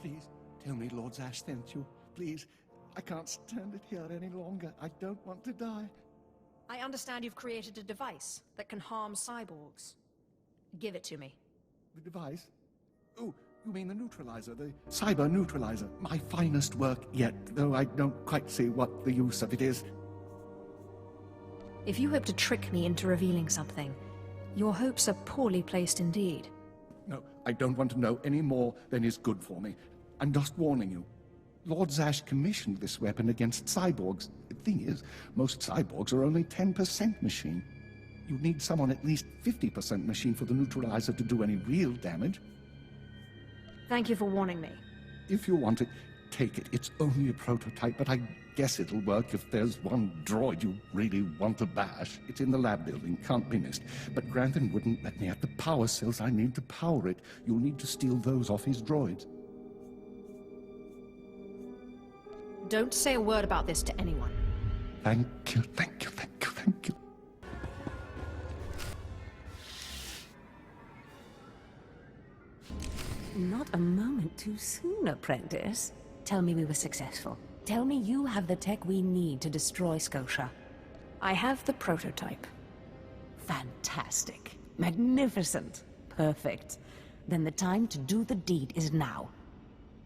Please, tell me Lord Zash sent you. Please, I can't stand it here any longer. I don't want to die. I understand you've created a device that can harm cyborgs. Give it to me. The device? Oh, you mean the neutralizer, the cyber neutralizer. My finest work yet, though I don't quite see what the use of it is. If you hope to trick me into revealing something, your hopes are poorly placed indeed. No, I don't want to know any more than is good for me. I'm just warning you. Lord Zash commissioned this weapon against cyborgs. The thing is, most cyborgs are only 10% machine. You need someone at least 50% machine for the neutralizer to do any real damage. Thank you for warning me. If you want it, take it. It's only a prototype, but I guess it'll work if there's one droid you really want to bash. It's in the lab building, can't be missed. But Grantham wouldn't let me have the power cells I need to power it. You'll need to steal those off his droids. Don't say a word about this to anyone. Thank you, thank you, thank you, thank you. Not a moment too soon, apprentice. Tell me we were successful. Tell me you have the tech we need to destroy Scotia. I have the prototype. Fantastic. Magnificent. Perfect. Then the time to do the deed is now.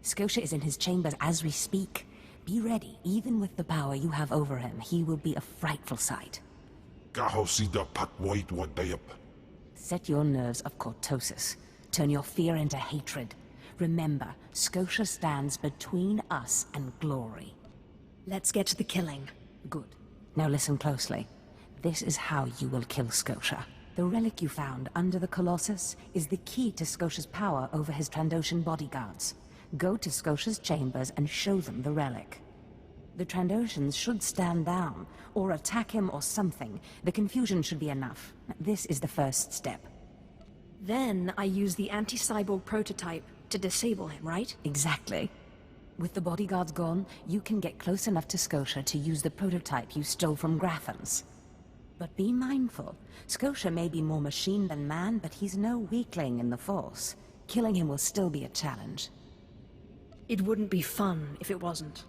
Scotia is in his chambers as we speak. Be ready. Even with the power you have over him, he will be a frightful sight. Set your nerves of cortosis. Turn your fear into hatred. Remember, Scotia stands between us and glory. Let's get to the killing. Good. Now listen closely. This is how you will kill Scotia. The relic you found under the Colossus is the key to Scotia's power over his Trandoshan bodyguards. Go to Scotia's chambers and show them the relic. The Trandoshans should stand down, or attack him or something. The confusion should be enough. This is the first step. Then I use the anti-cyborg prototype to disable him, right? Exactly. With the bodyguards gone, you can get close enough to Scotia to use the prototype you stole from Grathans. But be mindful. Scotia may be more machine than man, but he's no weakling in the Force. Killing him will still be a challenge. It wouldn't be fun if it wasn't.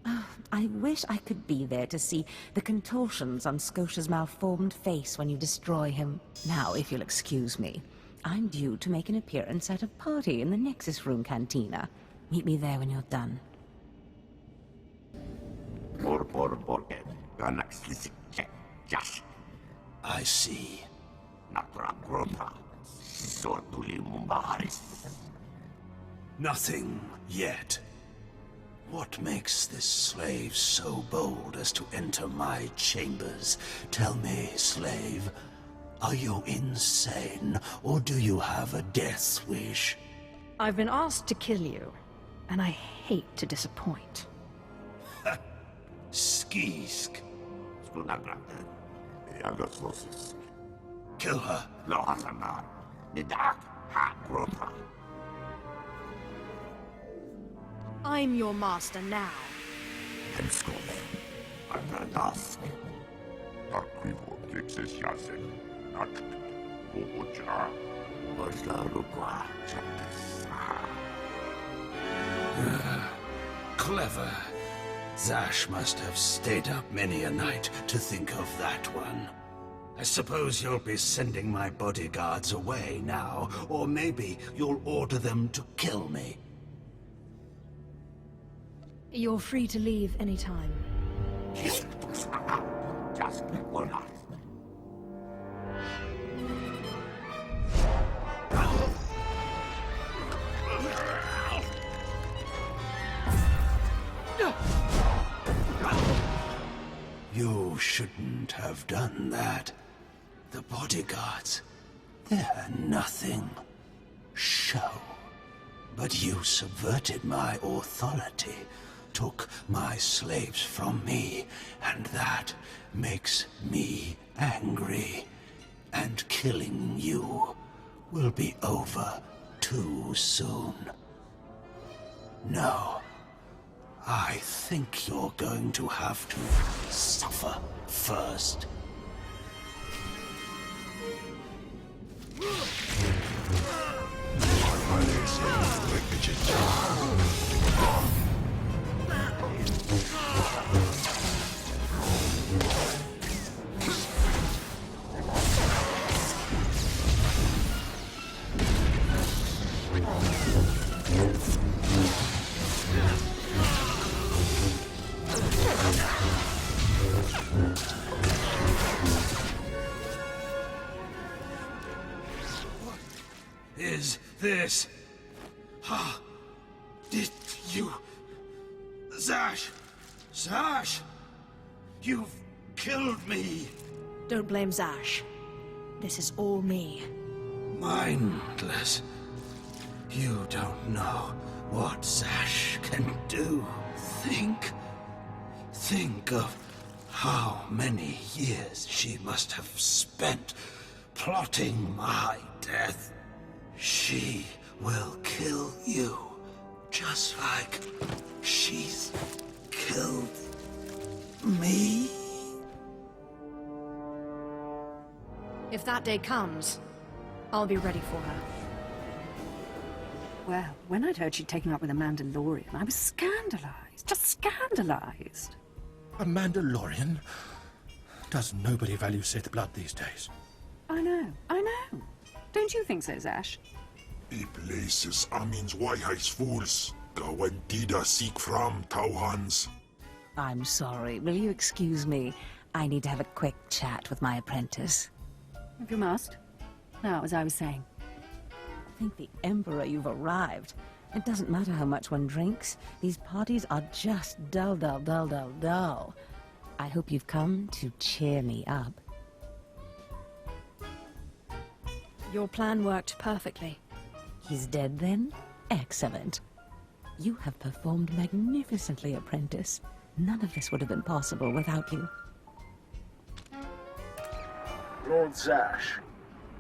Oh, I wish I could be there to see the contortions on Scotia's malformed face when you destroy him. Now, if you'll excuse me, I'm due to make an appearance at a party in the Nexus Room Cantina. Meet me there when you're done. I see. Nothing yet. What makes this slave so bold as to enter my chambers? Tell me, slave, are you insane, or do you have a death wish? I've been asked to kill you, and I hate to disappoint. Skisk. Kill her. I'm your master now. Clever. Zash must have stayed up many a night to think of that one. I suppose you'll be sending my bodyguards away now, or maybe you'll order them to kill me. You're free to leave anytime. You shouldn't have done that. The bodyguards, they're nothing. Show. But you subverted my authority, took my slaves from me, and that makes me angry. And killing you will be over too soon. No. I think you're going to have to suffer first. Is this? Did you... Zash! Zash! You've killed me! Don't blame Zash. This is all me. Mindless. You don't know what Zash can do. Think of how many years she must have spent plotting my death. She will kill you, just like she's killed me. If that day comes, I'll be ready for her. Well, when I'd heard she'd taken up with a Mandalorian, I was scandalized. Just scandalized. A Mandalorian? Does nobody value Sith blood these days? I know. Don't you think so, Zash? I places Amin's Waiheis fools. Gawantida seek from Tauhans. I'm sorry. Will you excuse me? I need to have a quick chat with my apprentice. If you must. Now, as I was saying. Thank the Emperor you've arrived. It doesn't matter how much one drinks. These parties are just dull. I hope you've come to cheer me up. Your plan worked perfectly. He's dead then? Excellent. You have performed magnificently, apprentice. None of this would have been possible without you. Lord Zash.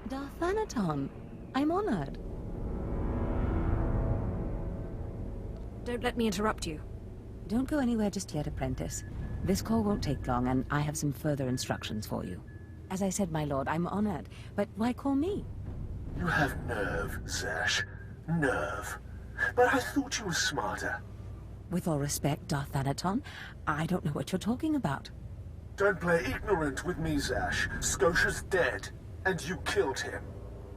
Darth Thanaton, I'm honored. Don't let me interrupt you. Don't go anywhere just yet, apprentice. This call won't take long, and I have some further instructions for you. As I said, my lord, I'm honored. But why call me? You have nerve, Zash. Nerve. But I thought you were smarter. With all respect, Darth Thanaton, I don't know what you're talking about. Don't play ignorant with me, Zash. Scotia's dead, and you killed him.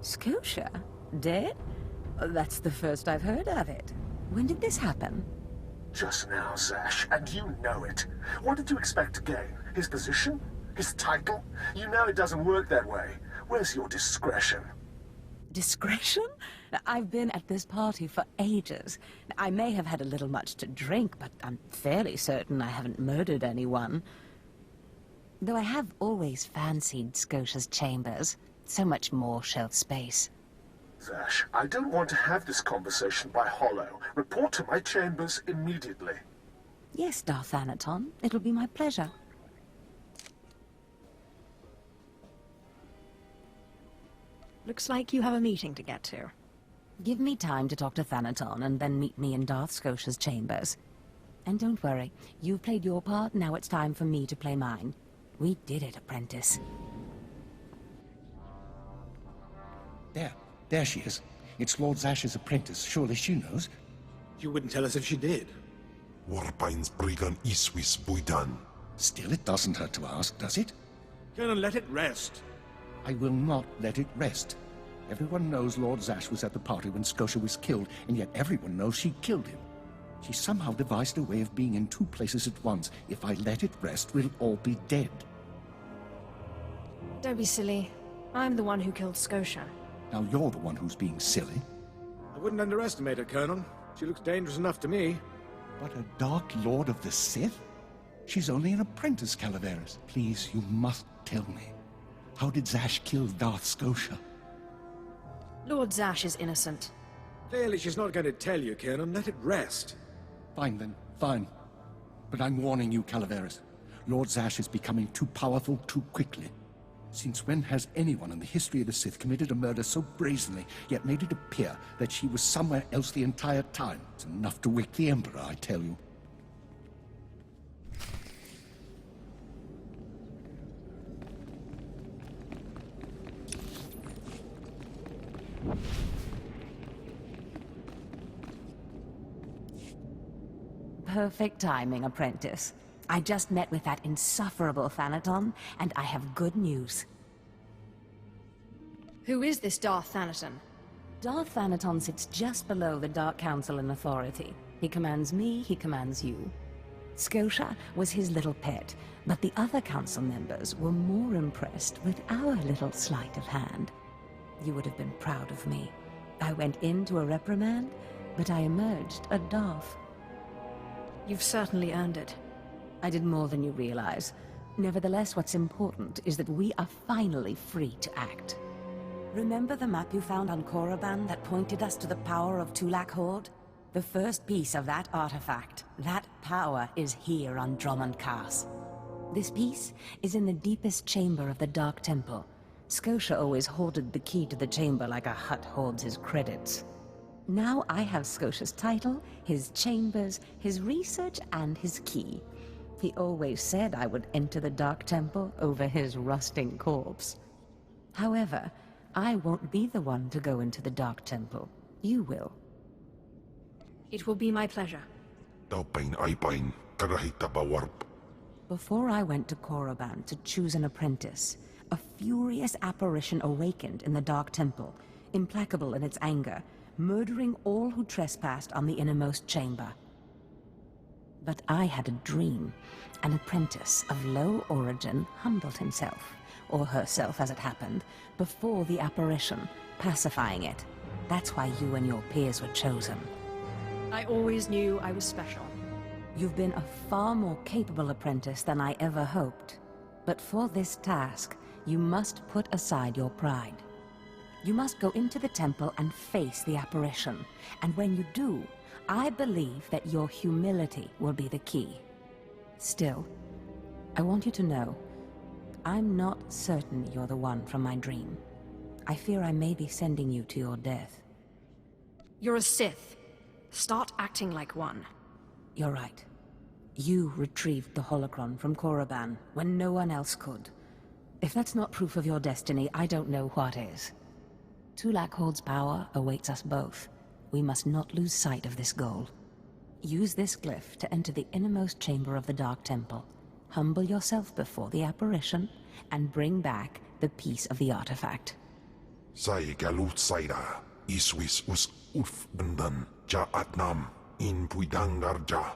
Scotia? Dead? That's the first I've heard of it. When did this happen? Just now, Zash, and you know it. What did you expect to gain? His position? His title? You know it doesn't work that way. Where's your discretion? Discretion? I've been at this party for ages. I may have had a little much to drink, but I'm fairly certain I haven't murdered anyone. Though I have always fancied Scotia's chambers. So much more shelf space. Zash, I don't want to have this conversation by hollow. Report to my chambers immediately. Yes, Darth Thanaton. It'll be my pleasure. Looks like you have a meeting to get to. Give me time to talk to Thanaton, and then meet me in Darth Scotia's chambers. And don't worry, you've played your part, now it's time for me to play mine. We did it, apprentice. There she is. It's Lord Zash's apprentice. Surely she knows. You wouldn't tell us if she did. Warpines Brigan Iswis Buidan. Still, it doesn't hurt to ask, does it? Colonel, let it rest. I will not let it rest. Everyone knows Lord Zash was at the party when Scotia was killed, and yet everyone knows she killed him. She somehow devised a way of being in two places at once. If I let it rest, we'll all be dead. Don't be silly. I'm the one who killed Scotia. Now you're the one who's being silly. I wouldn't underestimate her, Colonel. She looks dangerous enough to me. But a Dark Lord of the Sith? She's only an apprentice, Calaveras. Please, you must tell me. How did Zash kill Darth Scotia? Lord Zash is innocent. Clearly she's not going to tell you, Colonel. Let it rest. Fine then, fine. But I'm warning you, Calaveras. Lord Zash is becoming too powerful too quickly. Since when has anyone in the history of the Sith committed a murder so brazenly, yet made it appear that she was somewhere else the entire time? It's enough to wake the Emperor, I tell you. Perfect timing, apprentice. I just met with that insufferable Thanaton, and I have good news. Who is this Darth Thanaton? Darth Thanaton sits just below the Dark Council in authority. He commands me, he commands you. Scotia was his little pet, but the other council members were more impressed with our little sleight of hand. You would have been proud of me. I went into a reprimand, but I emerged a Darth. You've certainly earned it. I did more than you realize. Nevertheless, what's important is that we are finally free to act. Remember the map you found on Korriban that pointed us to the power of Tulak Horde? The first piece of that artifact, that power, is here on Dromund Kaas. This piece is in the deepest chamber of the Dark Temple. Scotia always hoarded the key to the chamber like a Hutt hoards his credits. Now I have Scotia's title, his chambers, his research, and his key. He always said I would enter the Dark Temple over his rusting corpse. However, I won't be the one to go into the Dark Temple. You will. It will be my pleasure. Before I went to Korriban to choose an apprentice, a furious apparition awakened in the Dark Temple, implacable in its anger, murdering all who trespassed on the innermost chamber. But I had a dream. An apprentice of low origin humbled himself, or herself as it happened, before the apparition, pacifying it. That's why you and your peers were chosen. I always knew I was special. You've been a far more capable apprentice than I ever hoped. But for this task, you must put aside your pride. You must go into the temple and face the apparition. And when you do, I believe that your humility will be the key. Still, I want you to know, I'm not certain you're the one from my dream. I fear I may be sending you to your death. You're a Sith. Start acting like one. You're right. You retrieved the holocron from Korriban when no one else could. If that's not proof of your destiny, I don't know what is. Tulak Horde's power awaits us both. We must not lose sight of this goal. Use this glyph to enter the innermost chamber of the Dark Temple. Humble yourself before the apparition, and bring back the piece of the artifact. Sai galut saira, iswis us uf bendan, ja atnam, in puidangarja.